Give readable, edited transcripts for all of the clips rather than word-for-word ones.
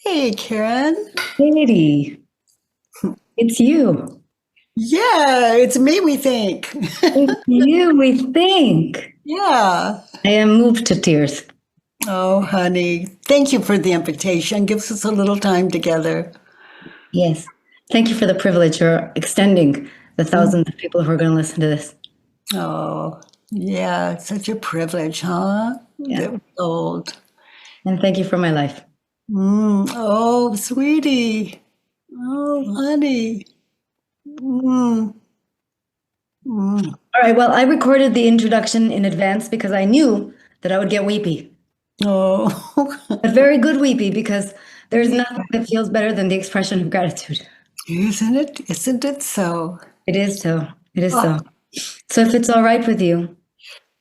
Hey, Karen. Katie, it's you. Yeah, it's me, we think. It's you, we think. Yeah. I am moved to tears. Oh, honey. Thank you for the invitation. Gives us a little time together. Yes. Thank you for the privilege you're extending the thousands of people who are going to listen to this. Oh, yeah. It's such a privilege, huh? Yeah. That we're old. And thank you for my life. Oh, sweetie. Oh, honey. Mm, mm. All right. Well, I recorded the introduction in advance because I knew that I would get weepy, Oh, but very good weepy because there's nothing that feels better than the expression of gratitude. isn't it? Isn't it so? It is so. It is Oh, so. So if it's all right with you,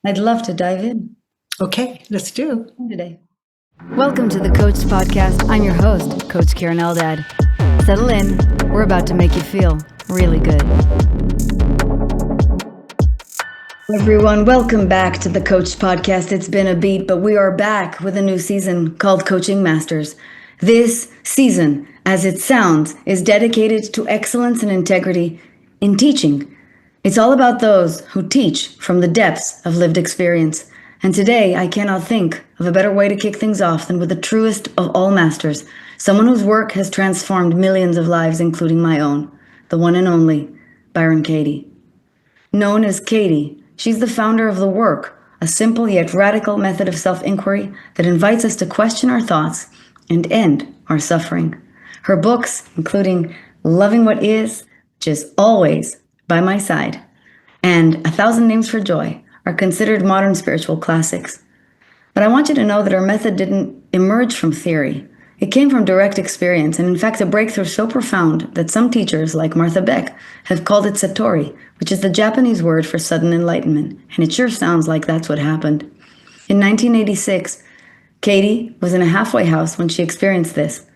I'd love to dive in okay, let's do. today. Welcome to the Coach Podcast. I'm your host, Coach Keren Eldad. Settle in. We're about to make you feel really good. Everyone, welcome back to the Coach Podcast. It's been a beat, but we are back with a new season called Coaching Masters. This season, as it sounds, is dedicated to excellence and integrity in teaching. It's all about those who teach from the depths of lived experience. And today, I cannot think of a better way to kick things off than with the truest of all masters, someone whose work has transformed millions of lives, including my own, the one and only Byron Katie. Known as Katie, she's the founder of The Work, a simple yet radical method of self-inquiry that invites us to question our thoughts and end our suffering. Her books, including Loving What Is, which is always by my side, and A Thousand Names for Joy, are considered modern spiritual classics. But I want you to know that her method didn't emerge from theory. It came from direct experience, and in fact a breakthrough so profound that some teachers, like Martha Beck, have called it satori, which is the Japanese word for sudden enlightenment, and it sure sounds like that's what happened. In 1986, Katie was in a halfway house when she experienced this.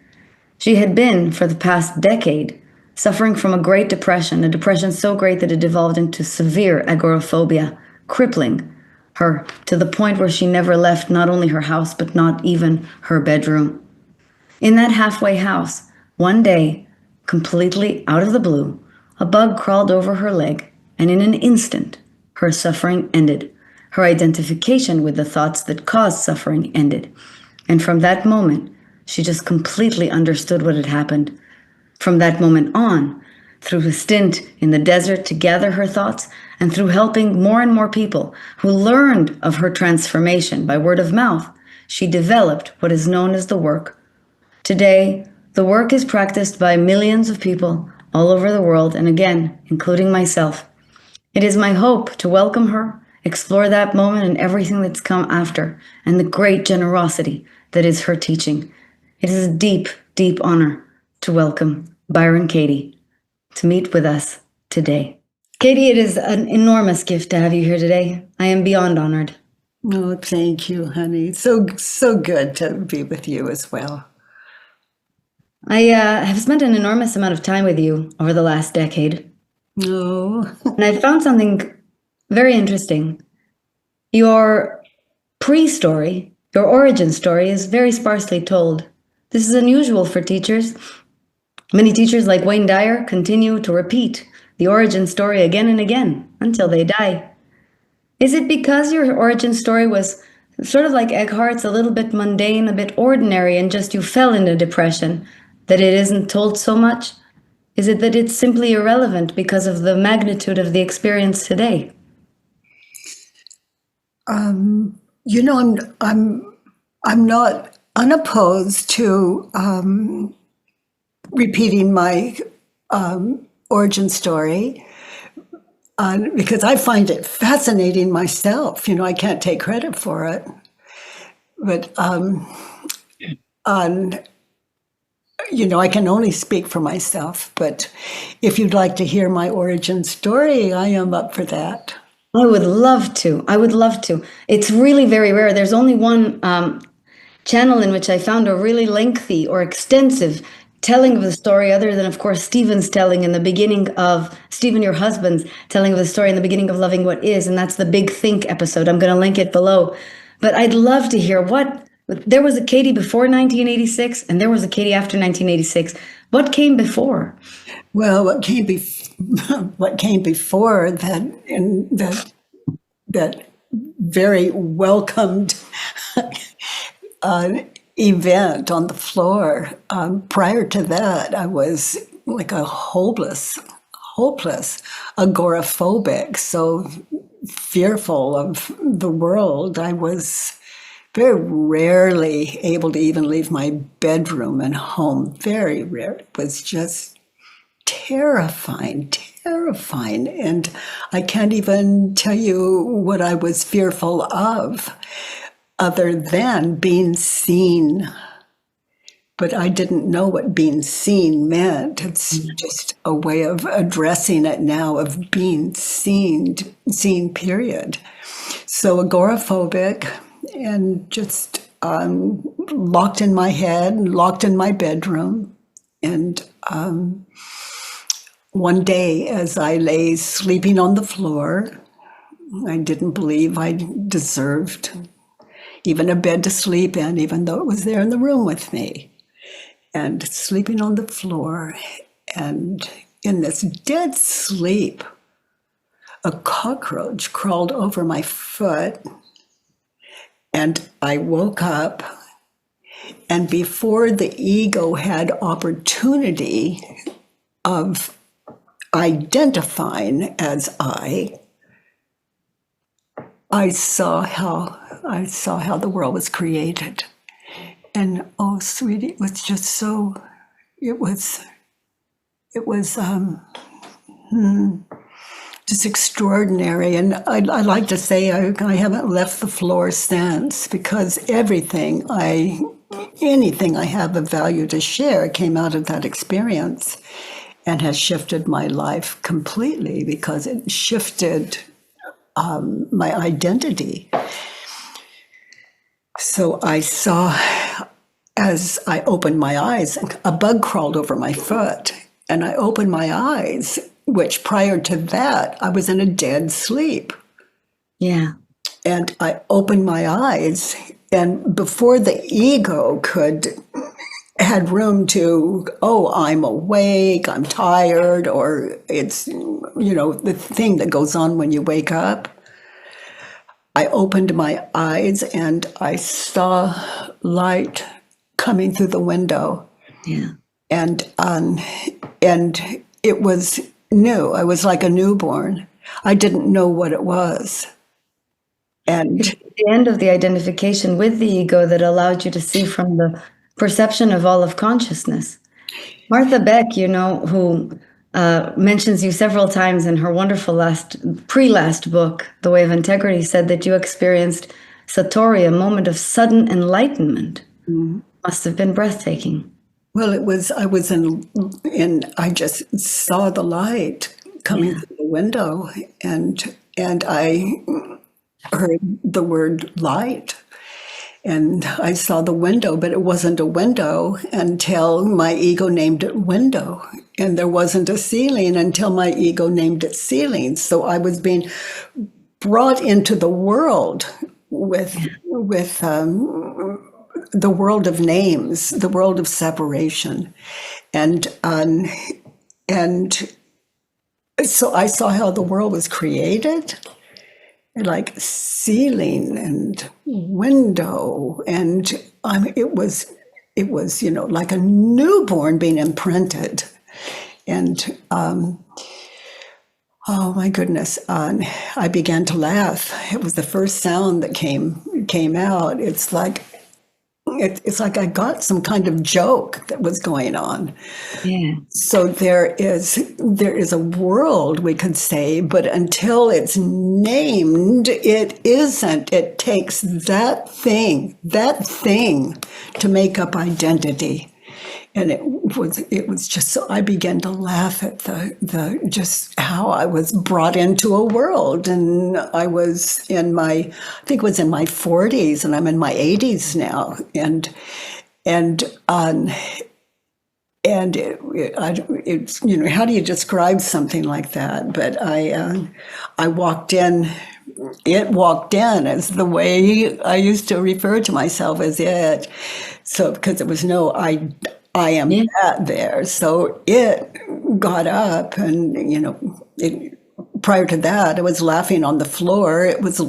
She had been, for the past decade, suffering from a Great Depression, a depression so great that it devolved into severe agoraphobia, crippling her to the point where she never left not only her house, but not even her bedroom. In that halfway house, one day, completely out of the blue, a bug crawled over her leg, and in an instant, her suffering ended. Her identification with the thoughts that caused suffering ended. And from that moment, she just completely understood what had happened. From that moment on, through a stint in the desert to gather her thoughts, and through helping more and more people who learned of her transformation by word of mouth, she developed what is known as the work. Today, the work is practiced by millions of people all over the world, and again, including myself. It is my hope to welcome her, explore that moment and everything that's come after, and the great generosity that is her teaching. It is a deep, deep honor to welcome Byron Katie to meet with us today. Katie, it is an enormous gift to have you here today. I am beyond honored. Oh, thank you, honey. So good to be with you as well. I have spent an enormous amount of time with you over the last decade. Oh, And I found something very interesting. Your pre-story, your origin story, is very sparsely told. This is unusual for teachers. Many teachers, like Wayne Dyer, continue to repeat the origin story again and again until they die. Is it because your origin story was sort of like Eckhart's, a little bit mundane, a bit ordinary, and just you fell into depression, that it isn't told so much? Is it that it's simply irrelevant because of the magnitude of the experience today? you know, I'm not unopposed to repeating my origin story because I find it fascinating myself. You know, I can't take credit for it, but you know, I can only speak for myself. But if you'd like to hear my origin story, I am up for that. I would love to. I would love to. It's really very rare. There's only one channel in which I found a really lengthy or extensive telling of the story, other than, of course, Stephen's telling in the beginning of, Stephen, your husband's telling of the story in the beginning of Loving What Is, and that's the Big Think episode. I'm going to link it below. But I'd love to hear what There was a Katie before 1986, and there was a Katie after 1986. What came before? Well, what came before that, in that very welcomed event on the floor. Prior to that, I was like a hopeless, agoraphobic, so fearful of the world. I was very rarely able to even leave my bedroom and home. Very rare. It was just terrifying. And I can't even tell you what I was fearful of, other than being seen. But I didn't know what being seen meant. It's just a way of addressing it now, of being seen, period. So agoraphobic, and just locked in my head, locked in my bedroom. And one day, as I lay sleeping on the floor, I didn't believe I deserved even a bed to sleep in, even though it was there in the room with me. And sleeping on the floor, and in this dead sleep, a cockroach crawled over my foot, and I woke up. And before the ego had opportunity of identifying as I saw how the world was created. And oh, sweetie, it was just so, it was just extraordinary. And I like to say I haven't left the floor since, because anything I have of value to share came out of that experience, and has shifted my life completely, because it shifted my identity. So I saw, as I opened my eyes, a bug crawled over my foot, and I opened my eyes, which prior to that, I was in a dead sleep. Yeah. And I opened my eyes, and before the ego had room to, oh, I'm awake, I'm tired, or it's, the thing that goes on when you wake up, I opened my eyes and I saw light coming through the window. Yeah. And it was new. I was like a newborn. I didn't know what it was. And It's the end of the identification with the ego that allowed you to see from the perception of all of consciousness. Martha Beck, who mentions you several times in her wonderful last book, The Way of Integrity, said that you experienced Satori, a moment of sudden enlightenment. Mm-hmm. Must have been breathtaking. Well, I was I just saw the light coming through the window, and I heard the word light. And I saw the window, but it wasn't a window until my ego named it window. And there wasn't a ceiling until my ego named it ceiling. So I was being brought into the world with the world of names, the world of separation. And so I saw how the world was created, like ceiling and window, and it was like a newborn being imprinted. And oh my goodness, I began to laugh. It was the first sound that came out. It's like I got some kind of joke that was going on. Yeah. So there is a world, we could say, but until it's named, it isn't. It takes that thing to make up identity. And it was just, so I began to laugh at the just how I was brought into a world. And I was I think it was in my 40s, and I'm in my 80s now. And it's, how do you describe something like that? But I walked in it walked in as the way I used to refer to myself as it. So because there was no I am Yeah. that there. So it got up and, prior to that, I was laughing on the floor. It was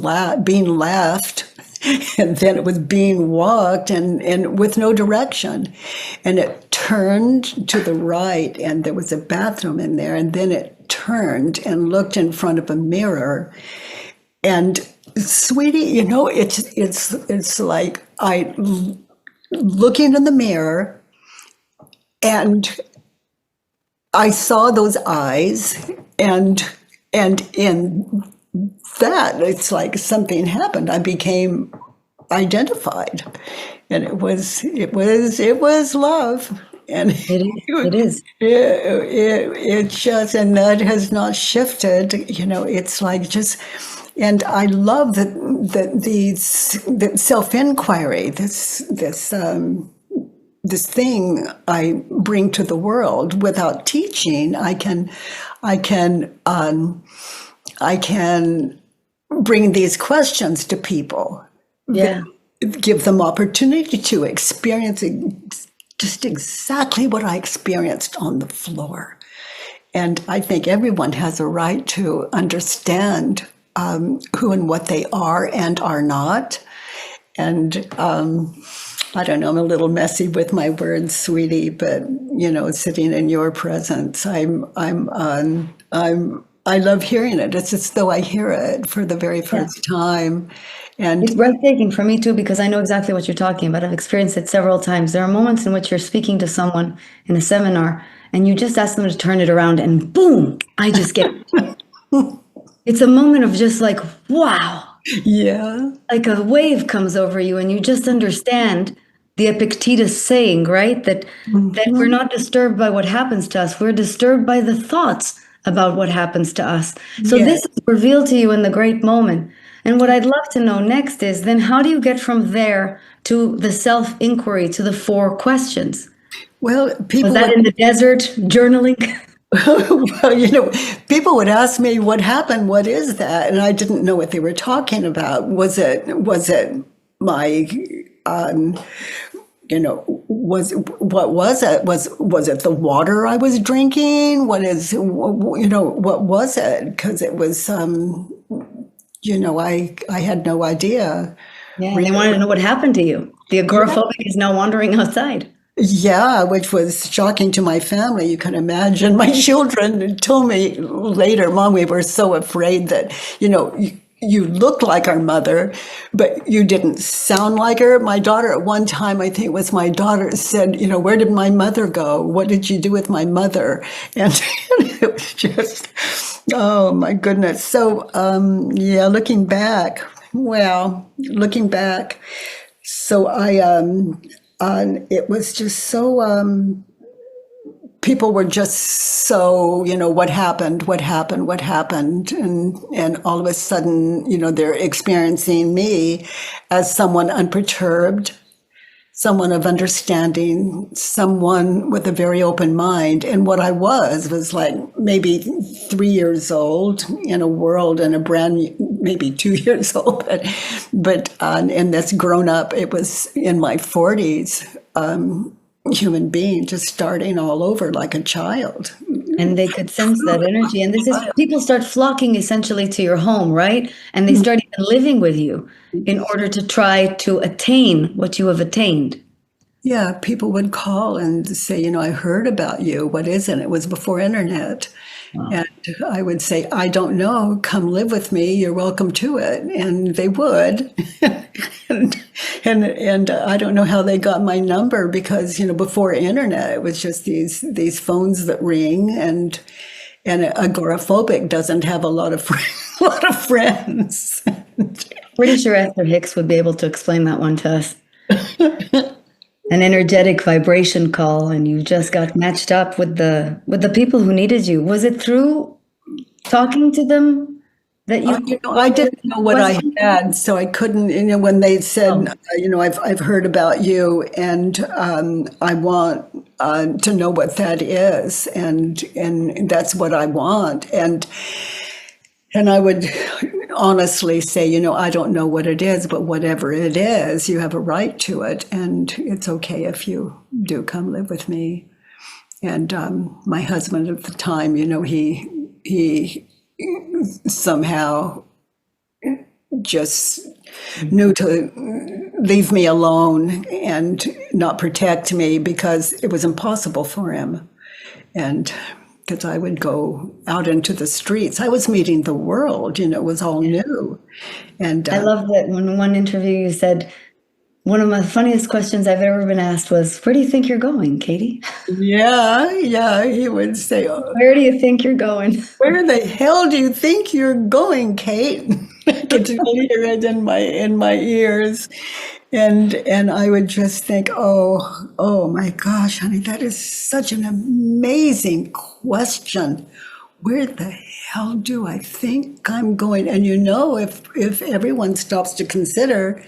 being laughed. And then it was being walked and with no direction. And it turned to the right and there was a bathroom in there. And then it turned and looked in front of a mirror. And sweetie, it's like I looking in the mirror and I saw those eyes and in that it's like something happened. I became identified, and it was love, and It is. it just, and that has not shifted. It's like just, and I love that self-inquiry, this thing I bring to the world without teaching. I can bring these questions to people. Yeah. Give them opportunity to experience just exactly what I experienced on the floor. And I think everyone has a right to understand who and what they are and are not. And I don't know, I'm a little messy with my words, sweetie, but sitting in your presence, I love hearing it. It's as though I hear it for the very first time. And It's breathtaking for me too, because I know exactly what you're talking about. I've experienced it several times. There are moments in which you're speaking to someone in a seminar and you just ask them to turn it around and boom, I just get it. It's a moment of just like, wow. yeah, Like a wave comes over you and you just understand the Epictetus saying, right? That we're not disturbed by what happens to us. We're disturbed by the thoughts about what happens to us. So Yes. this is revealed to you in the great moment. And what I'd love to know next is then how do you get from there to the self-inquiry, to the 4 questions? Well, people Was that in the desert journaling? well, people would ask me what happened, what is that? And I didn't know what they were talking about. Was it my what was it? Was it the water I was drinking? What was it? Because it was I had no idea. Yeah, and they wanted to know what happened to you. The agoraphobic is now wandering outside. Yeah, which was shocking to my family. You can imagine. My children told me later, Mom, we were so afraid that, you looked like our mother, but you didn't sound like her. My daughter, at one time, I think it was my daughter, said, where did my mother go? What did you do with my mother? And it was just, oh my goodness. So, looking back, so it was just so, people were just so, what happened, and all of a sudden, they're experiencing me as someone unperturbed, someone of understanding, someone with a very open mind. And what I was like maybe 3 years old in a world and a brand new, maybe 2 years old, but and that's grown up. It was in my 40s. Human being just starting all over like a child. And they could sense that energy. And this is people start flocking essentially to your home, right? And they start even living with you in order to try to attain what you have attained. Yeah, people would call and say, I heard about you. What is it? It was before internet. Wow. And I would say, I don't know. Come live with me. You're welcome to it. And they would. and I don't know how they got my number because, before internet, it was just these phones that ring and agoraphobic doesn't have a lot of friends. Pretty sure Esther Hicks would be able to explain that one to us. An energetic vibration call, and you just got matched up with the people who needed you. Was it through talking to them that you? I didn't know what I had, so I couldn't. When they said, I've heard about you, and I want to know what that is, and that's what I want, and And I would honestly say, I don't know what it is, but whatever it is, you have a right to it. And it's okay if you do come live with me. And my husband at the time, he somehow just knew to leave me alone and not protect me because it was impossible for him. And because I would go out into the streets, I was meeting the world, it was all new. And I love that in one interview you said, one of my funniest questions I've ever been asked was, where do you think you're going, Katie? yeah, he would say, Where do you think you're going? where the hell do you think you're going, Kate? I could hear it in my ears. And I would just think, oh my gosh, honey, that is such an amazing question. Where the hell do I think I'm going? And if everyone stops to consider,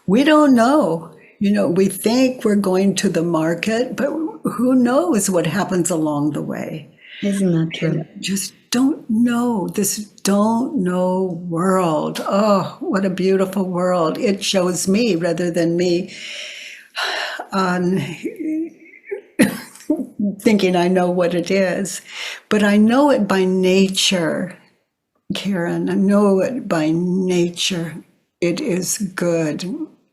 we don't know. We think we're going to the market, but who knows what happens along the way? Isn't that true? Just don't know this don't know world. Oh, what a beautiful world. It shows me rather than me thinking I know what it is. But I know it by nature, Keren. I know it by nature. It is good.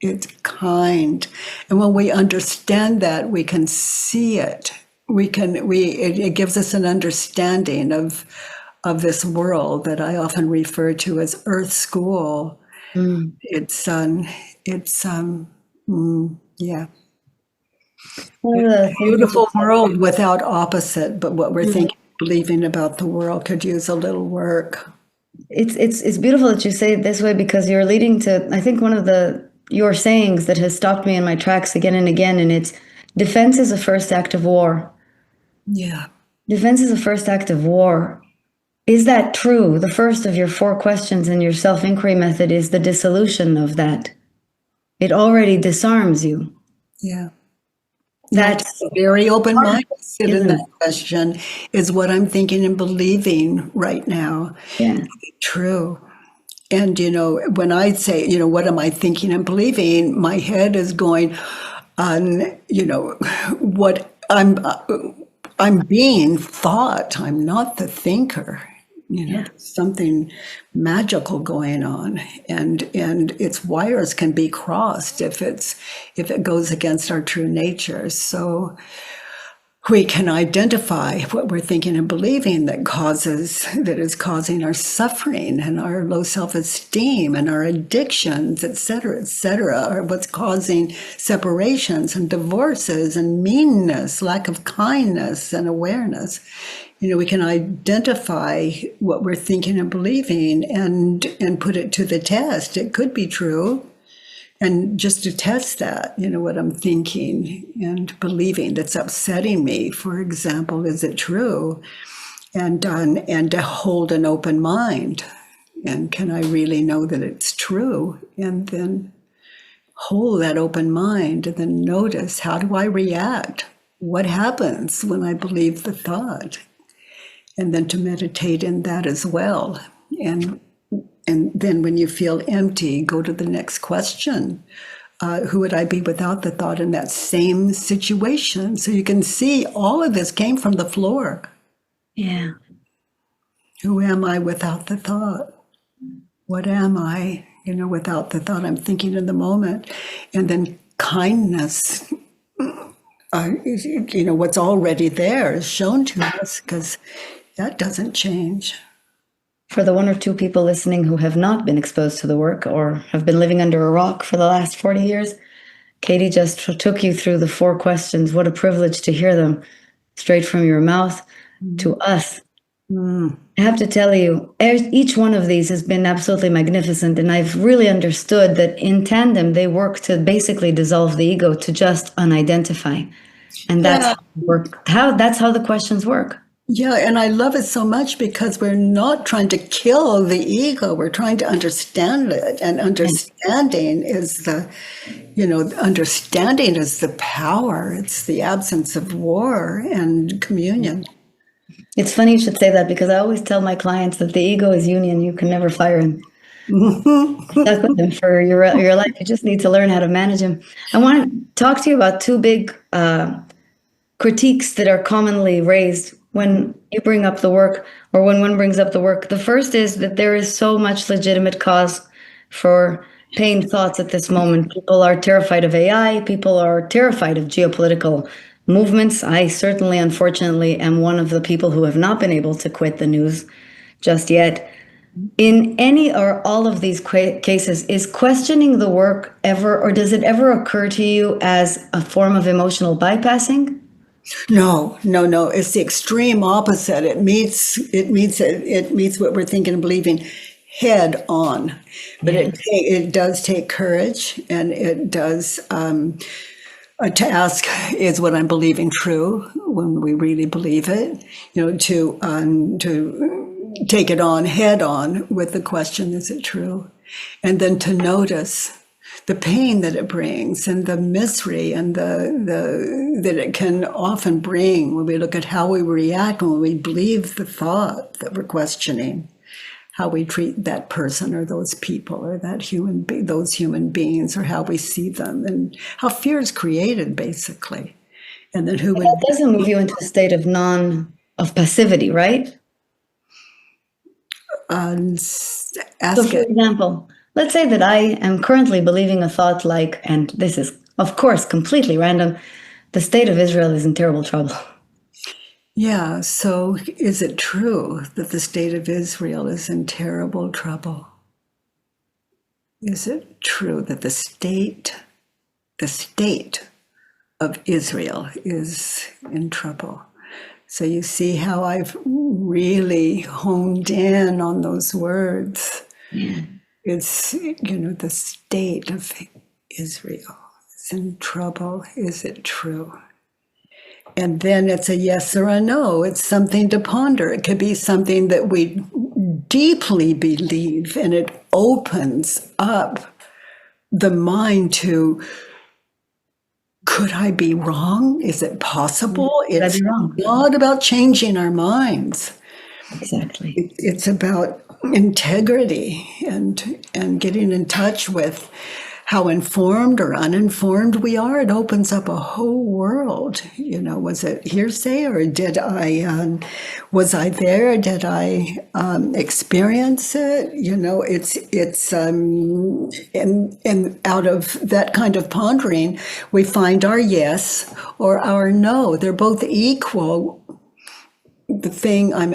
It's kind. And when we understand that, we can see it. It gives us an understanding of this world that I often refer to as Earth School. It's yeah. A beautiful world without opposite, but what we're thinking, believing about the world could use a little work. It's beautiful that you say it this way, because you're leading to, I think, one of your sayings that has stopped me in my tracks again and again, and it's defense is the first act of war. Yeah. Defense is the first act of war. Is that true? The first of your 4 questions in your self-inquiry method is the dissolution of that. It already disarms you. Yeah. That's a very open mind in that question is what I'm thinking and believing right now. Yeah. True. And, when I say, what am I thinking and believing, my head is going on, what I'm being thought. I'm not the thinker. Something magical going on, and its wires can be crossed if it goes against our true nature. So we can identify what we're thinking and believing that is causing our suffering and our low self-esteem and our addictions, et cetera, or what's causing separations and divorces and meanness, lack of kindness and awareness. We can identify what we're thinking and believing and put it to the test. It could be true. And just to test that, what I'm thinking and believing that's upsetting me, for example, is it true? And to hold an open mind. And can I really know that it's true? And then hold that open mind and then notice, how do I react? What happens when I believe the thought? And then to meditate in that as well. And then when you feel empty, go to the next question. Who would I be without the thought in that same situation? So you can see all of this came from the floor. Yeah. Who am I without the thought? What am I, without the thought? I'm thinking in the moment. And then kindness, what's already there is shown to us, because that doesn't change. For the 1 or 2 people listening who have not been exposed to the work or have been living under a rock for the last 40 years, Katie just took you through the 4 questions. What a privilege to hear them straight from your mouth to us. I have to tell you, each one of these has been absolutely magnificent, and I've really understood that in tandem they work to basically dissolve the ego, to just unidentify. And that's that's how the questions work. Yeah, and I love it so much because we're not trying to kill the ego. We're trying to understand it. And understanding is understanding is the power. It's the absence of war and communion. It's funny you should say that because I always tell my clients that the ego is union. You can never fire him. Stuck with him for your life. You just need to learn how to manage him. I want to talk to you about two big critiques that are commonly raised when you bring up the work or when one brings up the work. The first is that there is so much legitimate cause for pained thoughts at this moment. People are terrified of AI. People are terrified of geopolitical movements. I certainly, unfortunately, am one of the people who have not been able to quit the news just yet. In any or all of these cases, is questioning the work ever, or does it ever occur to you as a form of emotional bypassing? No. It's the extreme opposite. It meets what we're thinking and believing head on. But it does take courage, and it does to ask, is what I'm believing true when we really believe it? To take it on head on with the question, is it true? And then to notice the pain that it brings and the misery and the that it can often bring when we look at how we react when we believe the thought that we're questioning, how we treat that person or those people or those human beings, or how we see them and how fear is created, basically. And then that doesn't move you into a state of passivity, right? So, for example, let's say that I am currently believing a thought like, and this is, of course, completely random, the state of Israel is in terrible trouble. Yeah, so is it true that the state of Israel is in terrible trouble? Is it true that the state of Israel is in trouble? So you see how I've really honed in on those words. Yeah. It's, the state of Israel is in trouble. Is it true? And then it's a yes or a no. It's something to ponder. It could be something that we deeply believe, and it opens up the mind to, could I be wrong? Is it possible? It's not about changing our minds. Exactly. It's about integrity and getting in touch with how informed or uninformed we are. It opens up a whole world. Was it hearsay, or was I there? Did I experience it? And out of that kind of pondering, we find our yes or our no. They're both equal. The thing I'm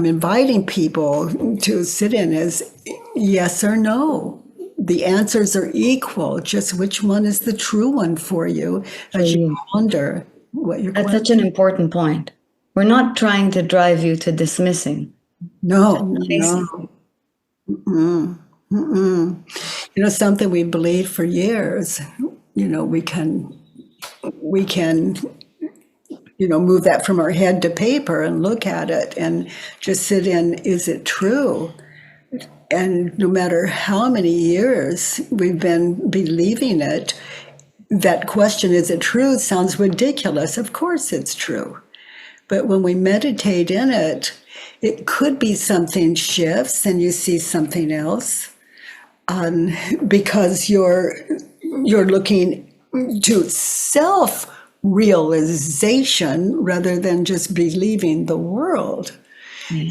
inviting people to sit in is yes or no. The answers are equal, just which one is the true one for you as you ponder what you're. That's such an important point. We're not trying to drive you to dismissing. No. Something we believe for years, we can move that from our head to paper and look at it and just sit in, is it true? And no matter how many years we've been believing it, that question, is it true, sounds ridiculous. Of course it's true. But when we meditate in it, it could be something shifts and you see something else, because you're looking to self-realization rather than just believing the world.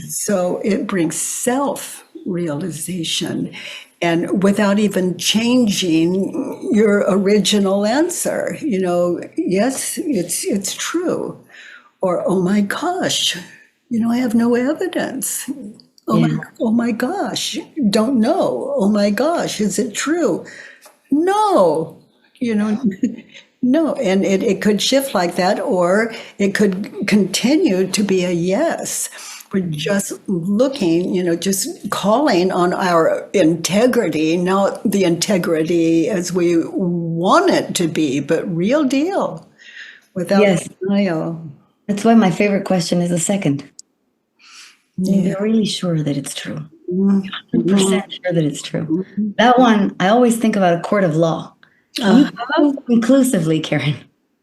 So it brings self-realization, and without even changing your original answer, yes, it's true. Or, oh my gosh, I have no evidence. Oh my gosh, don't know. Oh my gosh, is it true? No, no. And it could shift like that, or it could continue to be a yes. We're just looking, just calling on our integrity, not the integrity as we want it to be, but real deal, without denial. That's why my favorite question is the second. You're really sure that it's true. 100% sure that it's true. That one, I always think about a court of law. You prove conclusively, Keren,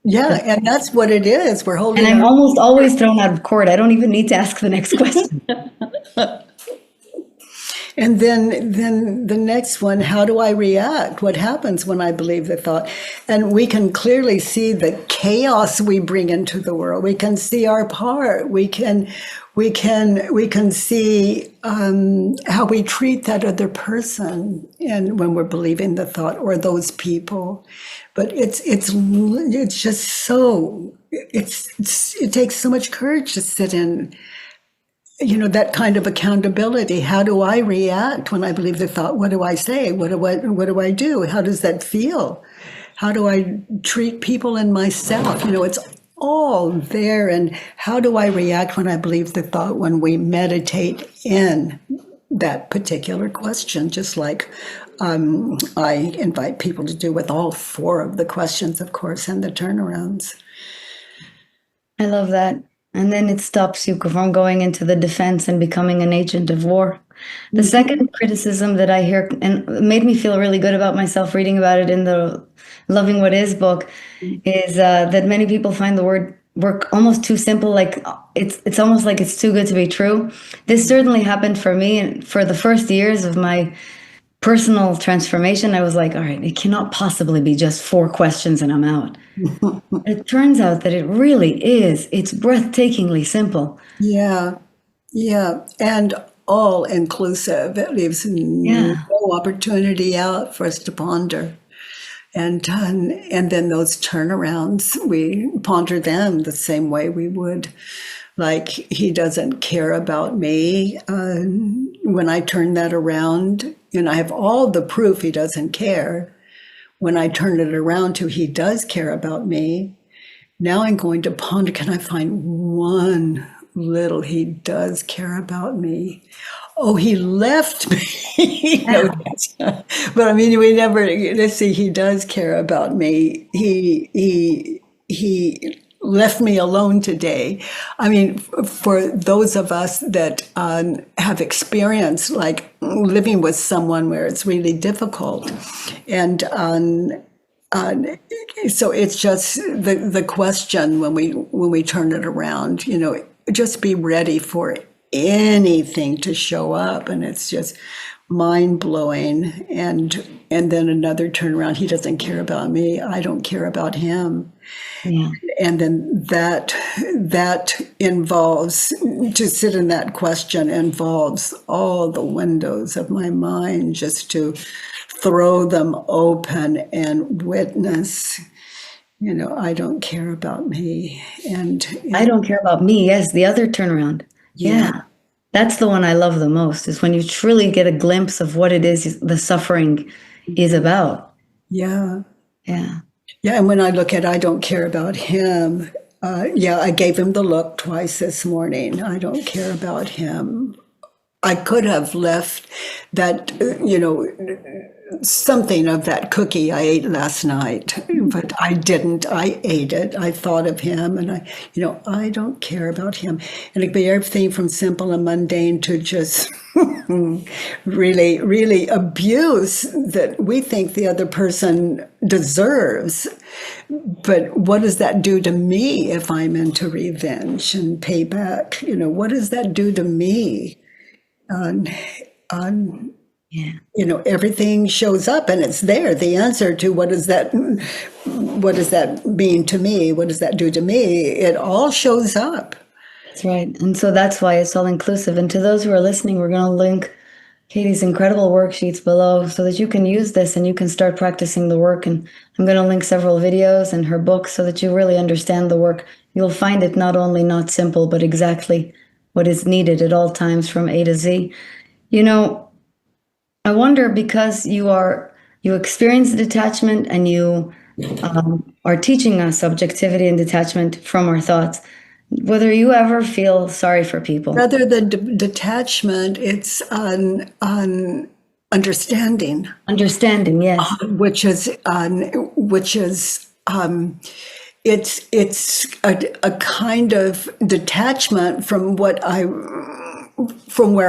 Yeah, and that's what it is. We're holding And I'm our, almost always thrown out of court. I don't even need to ask the next question. and then the next one, how do I react? What happens when I believe the thought? And we can clearly see the chaos we bring into the world. We can see our part. We can see how we treat that other person, and when we're believing the thought or those people. But it's just so it takes so much courage to sit in, that kind of accountability. How do I react when I believe the thought? What do I say? What do I do? How does that feel? How do I treat people and myself? It's all there. And how do I react when I believe the thought, when we meditate in that particular question, just like I invite people to do with all 4 of the questions, of course, and the turnarounds. I love that. And then it stops you from going into the defense and becoming an agent of war. The second criticism that I hear, and made me feel really good about myself reading about it in the Loving What Is book, is that many people find the work almost too simple. Like it's almost like it's too good to be true. This certainly happened for me, and for the first years of my personal transformation, I was like, all right, it cannot possibly be just 4 questions and I'm out. It turns out that it really is. It's breathtakingly simple. Yeah, yeah, and all inclusive. It leaves no opportunity out for us to ponder. And then those turnarounds, we ponder them the same way we would, like, he doesn't care about me. When I turn that around, and I have all the proof he doesn't care, when I turn it around to he does care about me, now I'm going to ponder, can I find one little he does care about me? Oh, he left me. But I mean, we never, let's see, he does care about me. He left me alone today. I mean, for those of us that have experienced like living with someone where it's really difficult, and so it's just the question when we turn it around, just be ready for anything to show up, and it's just mind-blowing. And then another turnaround, he doesn't care about me, I don't care about him. Yeah. And then that involves, to sit in that question involves all the windows of my mind just to throw them open and witness, I don't care about me. And I don't care about me. Yes, the other turnaround. Yeah. That's the one I love the most, is when you truly get a glimpse of what it is the suffering is about. Yeah. Yeah. Yeah, and when I look at I don't care about him, I gave him the look twice this morning. I don't care about him. I could have left that, something of that cookie I ate last night, but I didn't. I ate it. I thought of him, and I don't care about him. And it could be everything from simple and mundane to just really, really abuse that we think the other person deserves. But what does that do to me if I'm into revenge and payback? What does that do to me? Yeah. Everything shows up and it's there. The answer to what does that mean to me? What does that do to me? It all shows up. That's right. And so that's why it's all inclusive. And to those who are listening, we're going to link Katie's incredible worksheets below so that you can use this and you can start practicing the work. And I'm going to link several videos and her book so that you really understand the work. You'll find it not only not simple, but exactly what is needed at all times from A to Z. I wonder, because you experience detachment and you are teaching us objectivity and detachment from our thoughts, whether you ever feel sorry for people. Rather than detachment, it's understanding. Understanding, yes. Which is it's a kind of detachment from where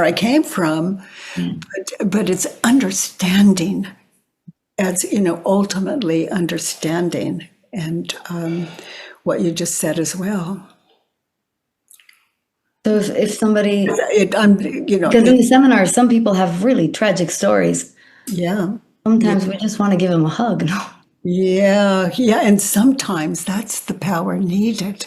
I came from, but it's understanding, as ultimately understanding And what you just said as well. So if somebody, You know, because in the seminars, some people have really tragic stories. yeah. Sometimes we just want to give them a hug. No? Yeah, yeah, and sometimes that's the power needed.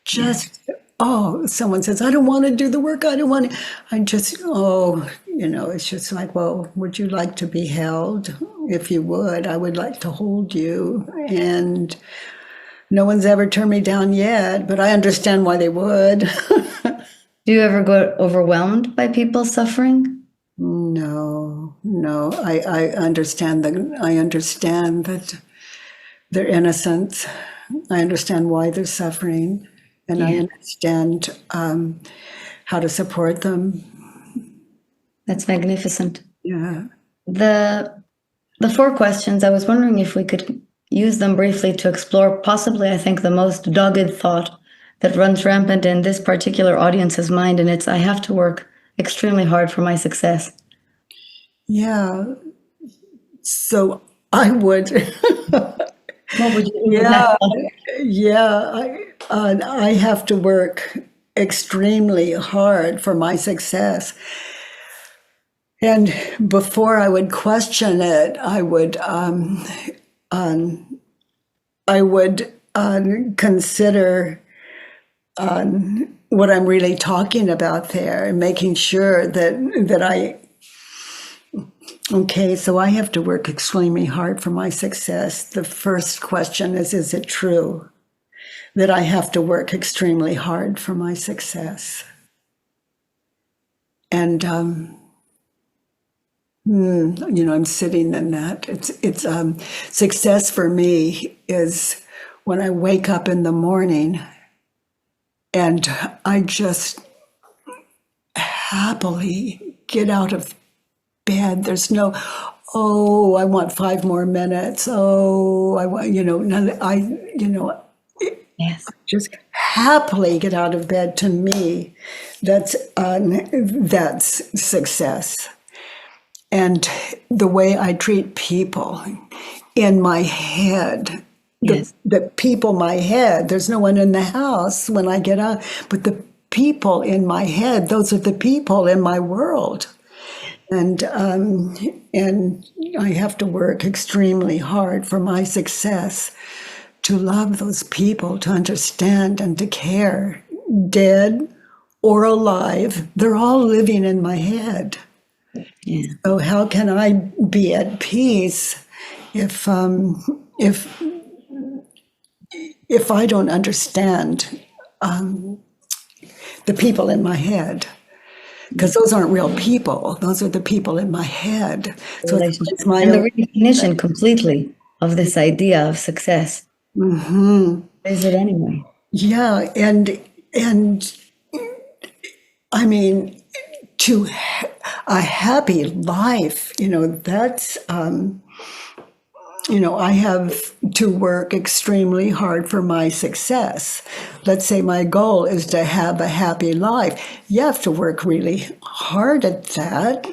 Just, oh, someone says, I don't want to do the work. I don't want to. I just, oh, you know, it's just like, well, would you like to be held? If you would, I would like to hold you. And no one's ever turned me down yet, but I understand why they would. Do you ever get overwhelmed by people suffering? No, no, I understand that they're innocent. I understand why they're suffering, and I understand how to support them. That's magnificent. Yeah. The 4 questions, I was wondering if we could use them briefly to explore possibly, I think, the most dogged thought that runs rampant in this particular audience's mind, and it's, I have to work extremely hard for my success. Yeah. So I would. What would you do with Yeah. that? Yeah. I have to work extremely hard for my success. And before I would question it, I would consider what I'm really talking about there, and making sure that I. Okay, so I have to work extremely hard for my success. The first question is it true that I have to work extremely hard for my success? And you know, I'm sitting in that. It's success for me is when I wake up in the morning and I just happily get out of bed. There's no, oh, I want 5 more minutes. Oh, I want, you know, Yes. just happily get out of bed. To me, that's success. And the way I treat people in my head, Yes. the people in my head, there's no one in the house when I get out, but the people in my head, those are the people in my world. And I have to work extremely hard for my success, to love those people, to understand and to care, dead or alive. They're all living in my head. Yeah. So how can I be at peace if I don't understand the people in my head? Because those aren't real people; those are the people in my head. So it's my and the recognition completely of this idea of success. Mm-hmm. Is it anyway? Yeah, and I mean, to a happy life, you know, that's, you know, I have to work extremely hard for my success. Let's say my goal is to have a happy life. You have to work really hard at that,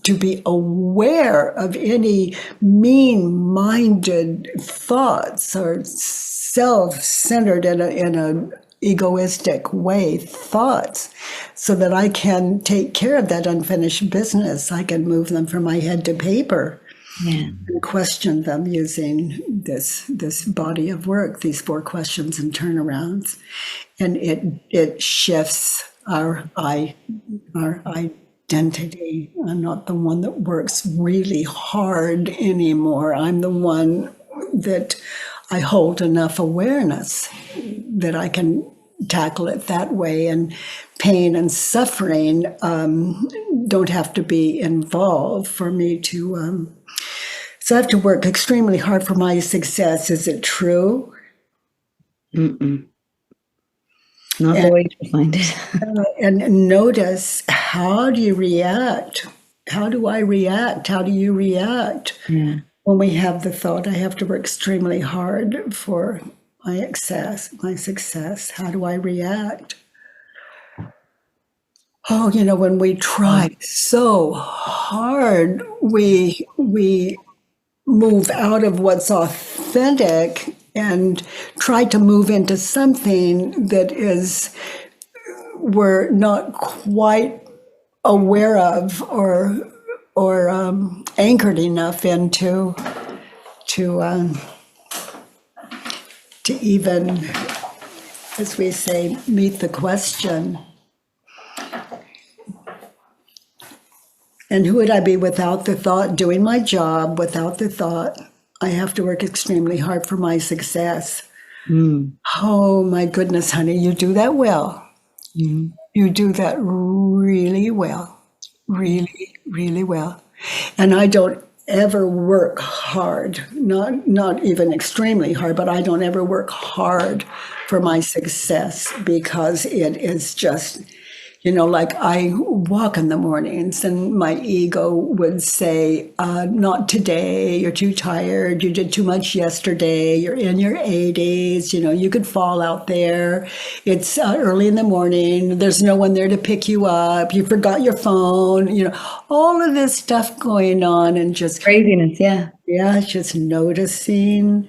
to be aware of any mean-minded thoughts or self-centered in a egoistic way thoughts, so that I can take care of that unfinished business. I can move them from my head to paper. Yeah. And question them using this body of work, these 4 questions and turnarounds, and it shifts our identity. I'm not the one that works really hard anymore. I'm the one that I hold enough awareness that I can tackle it that way, and pain and suffering don't have to be involved for me to. So I have to work extremely hard for my success. Is it true? Mm-mm. Not the way you find it. And notice, how do you react? How do I react? How do you react? Yeah. When we have the thought, I have to work extremely hard for my success, how do I react? Oh, you know, when we try so hard, we move out of what's authentic and try to move into something that we're not quite aware of or anchored enough into to even, as we say, meet the question. And who would I be without the thought, doing my job without the thought, I have to work extremely hard for my success? Oh my goodness, honey, you do that well. You do that really well, really, really well. And I don't ever work hard, not even extremely hard, but I don't ever work hard for my success, because it is just, like I walk in the mornings and my ego would say, not today, you're too tired, you did too much yesterday, you're in your 80s, you could fall out there, it's early in the morning, there's no one there to pick you up, you forgot your phone, all of this stuff going on, and just Craziness, yeah. Yeah, just noticing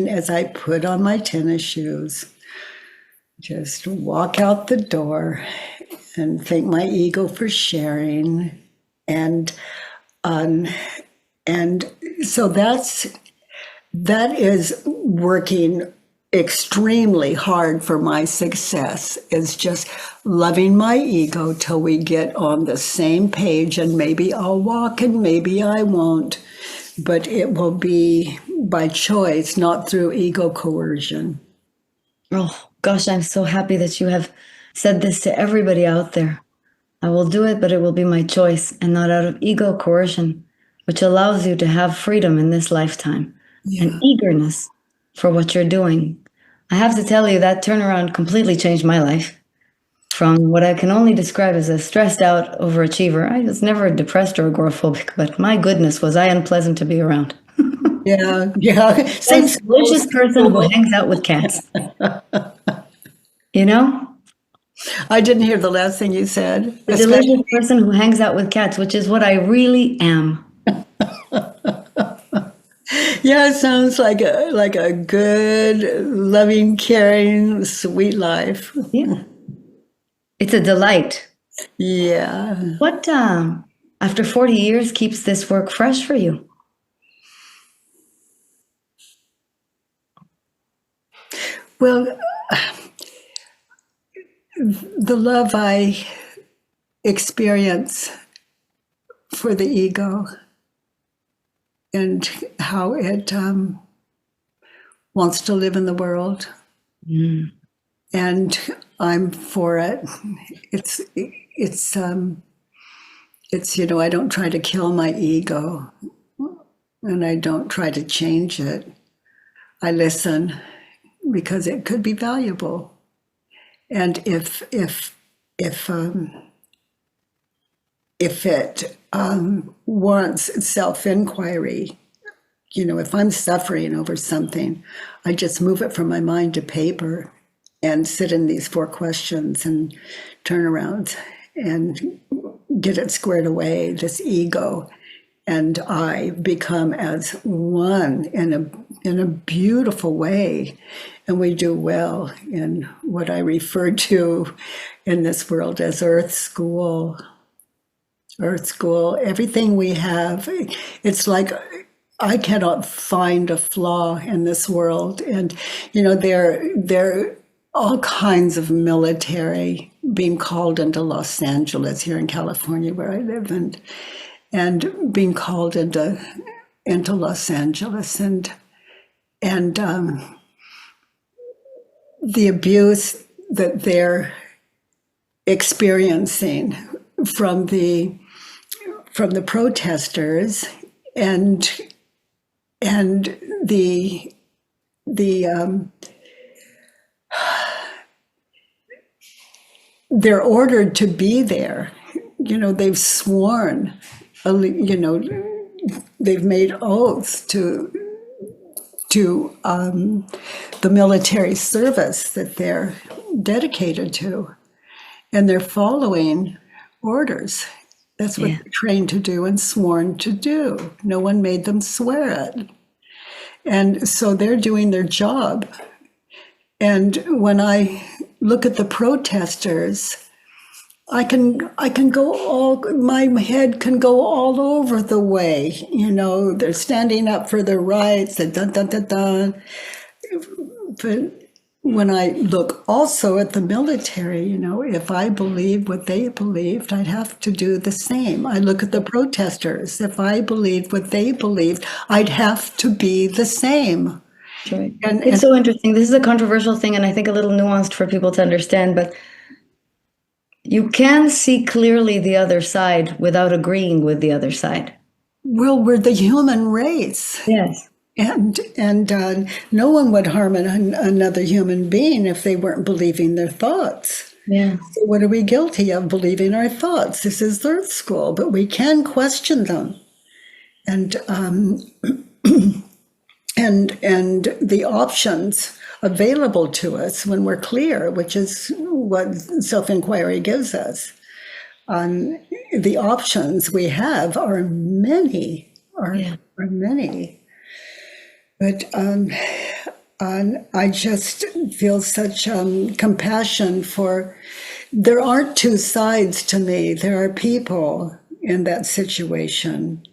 as I put on my tennis shoes. Just walk out the door and thank my ego for sharing. And so that is working extremely hard for my success, is just loving my ego till we get on the same page, and maybe I'll walk and maybe I won't, but it will be by choice, not through ego coercion. Oh, gosh, I'm so happy that you have said this to everybody out there. I will do it, but it will be my choice and not out of ego coercion, which allows you to have freedom in this lifetime and eagerness for what you're doing. I have to tell you, that turnaround completely changed my life. From what I can only describe as a stressed out overachiever, I was never depressed or agoraphobic, but my goodness, was I unpleasant to be around. Yeah. Same delicious person who hangs out with cats. I didn't hear the last thing you said. The delicious person who hangs out with cats, which is what I really am. Yeah, it sounds like a good, loving, caring, sweet life. Yeah. It's a delight. Yeah. What, after 40 years, keeps this work fresh for you? Well, the love I experience for the ego and how it wants to live in the world. And I'm for it. It's I don't try to kill my ego, and I don't try to change it. I listen because it could be valuable. And if it warrants self-inquiry, if I'm suffering over something, I just move it from my mind to paper and sit in these 4 questions and turn around and get it squared away, this ego. And I become as one in a beautiful way. And we do well in what I refer to in this world as Earth School. Earth School, everything we have, it's like I cannot find a flaw in this world. And, there are all kinds of military being called into Los Angeles, here in California where I live, and being called into Los Angeles, and the abuse that they're experiencing from the protesters, and they're ordered to be there. They've sworn, they've made oaths to the military service that they're dedicated to, and they're following orders. That's what they're trained to do and sworn to do. No one made them swear it. And so they're doing their job. And when I look at the protesters, I can my head can go all over the way. They're standing up for their rights, and dun, dun, dun, dun. But when I look also at the military, if I believed what they believed, I'd have to do the same. I look at the protesters. If I believed what they believed, I'd have to be the same. Right. It's so interesting. This is a controversial thing, and I think a little nuanced for people to understand, but you can see clearly the other side without agreeing with the other side. Well, we're the human race. Yes. And no one would harm another human being if they weren't believing their thoughts. Yeah. So what are we guilty of? Believing our thoughts. This is Earth School, but we can question them. And and the options available to us when we're clear, which is what self-inquiry gives us. The options we have are many, are many. But I just feel such compassion for, there aren't two sides to me. There are people in that situation,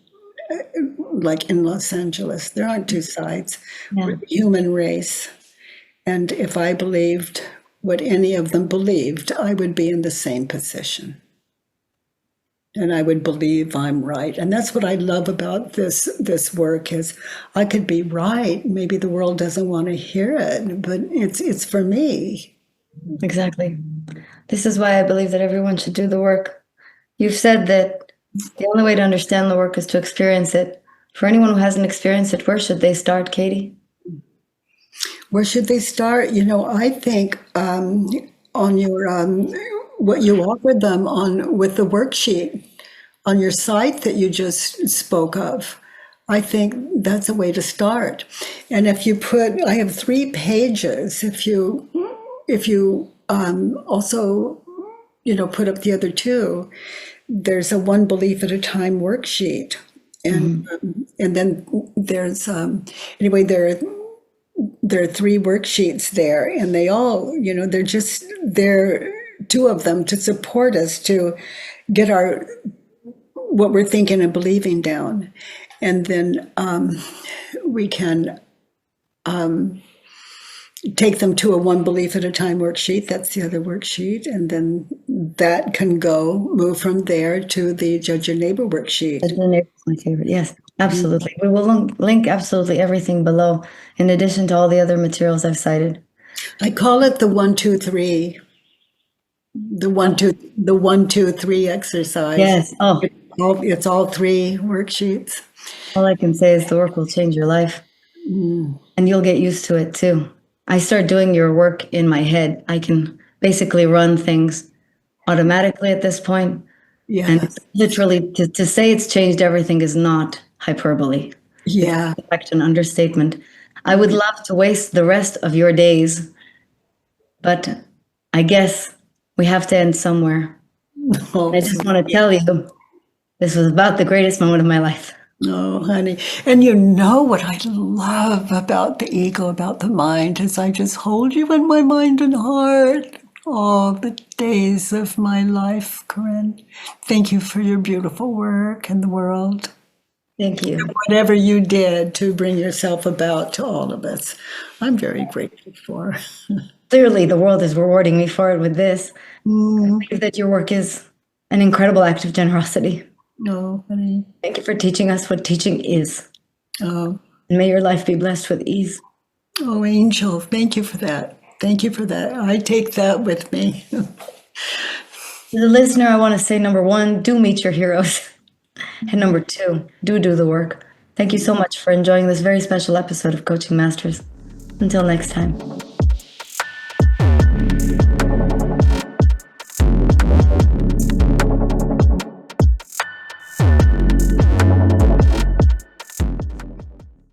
like in Los Angeles. There aren't two sides. We're the human race. And if I believed what any of them believed, I would be in the same position. And I would believe I'm right. And that's what I love about this work is I could be right. Maybe the world doesn't want to hear it, but it's for me. Exactly. This is why I believe that everyone should do the work. You've said that the only way to understand the work is to experience it. For anyone who hasn't experienced it, where should they start, Katie? Where should they start? I think on your what you offered them on with the worksheet on your site that you just spoke of, I think that's a way to start. And if you I have 3 pages. If you also put up the other 2, there's a one belief at a time worksheet, and then there's anyway there are 3 worksheets there, and they all they're 2 of them to support us to get what we're thinking and believing down. And then we can take them to a one belief at a time worksheet. That's the other worksheet. And then that can move from there to the Judge Your Neighbor worksheet. Judge Your Neighbor is my favorite. Yes, absolutely. We will link absolutely everything below, in addition to all the other materials I've cited. I call it the 1, 2, 3. The 1, 2, 3 exercise. Yes. Oh, it's all 3 worksheets. All I can say is the work will change your life, and you'll get used to it too. I start doing your work in my head. I can basically run things automatically at this point. Yeah. And literally, to say it's changed everything is not hyperbole. Yeah. It's in fact an understatement. I would love to waste the rest of your days, but I guess we have to end somewhere. Oh, I just want to tell you, this was about the greatest moment of my life. Oh, honey. And what I love about the ego, about the mind, is I just hold you in my mind and heart all the days of my life, Keren. Thank you for your beautiful work in the world. Thank you. And whatever you did to bring yourself about to all of us, I'm very grateful for. Clearly, the world is rewarding me for it with this. I believe that your work is an incredible act of generosity. No, honey. Thank you for teaching us what teaching is. Oh. And may your life be blessed with ease. Oh, Angel, thank you for that. Thank you for that. I take that with me. To the listener, I want to say, number 1, do meet your heroes. And number 2, do the work. Thank you so much for enjoying this very special episode of Coaching Masters. Until next time.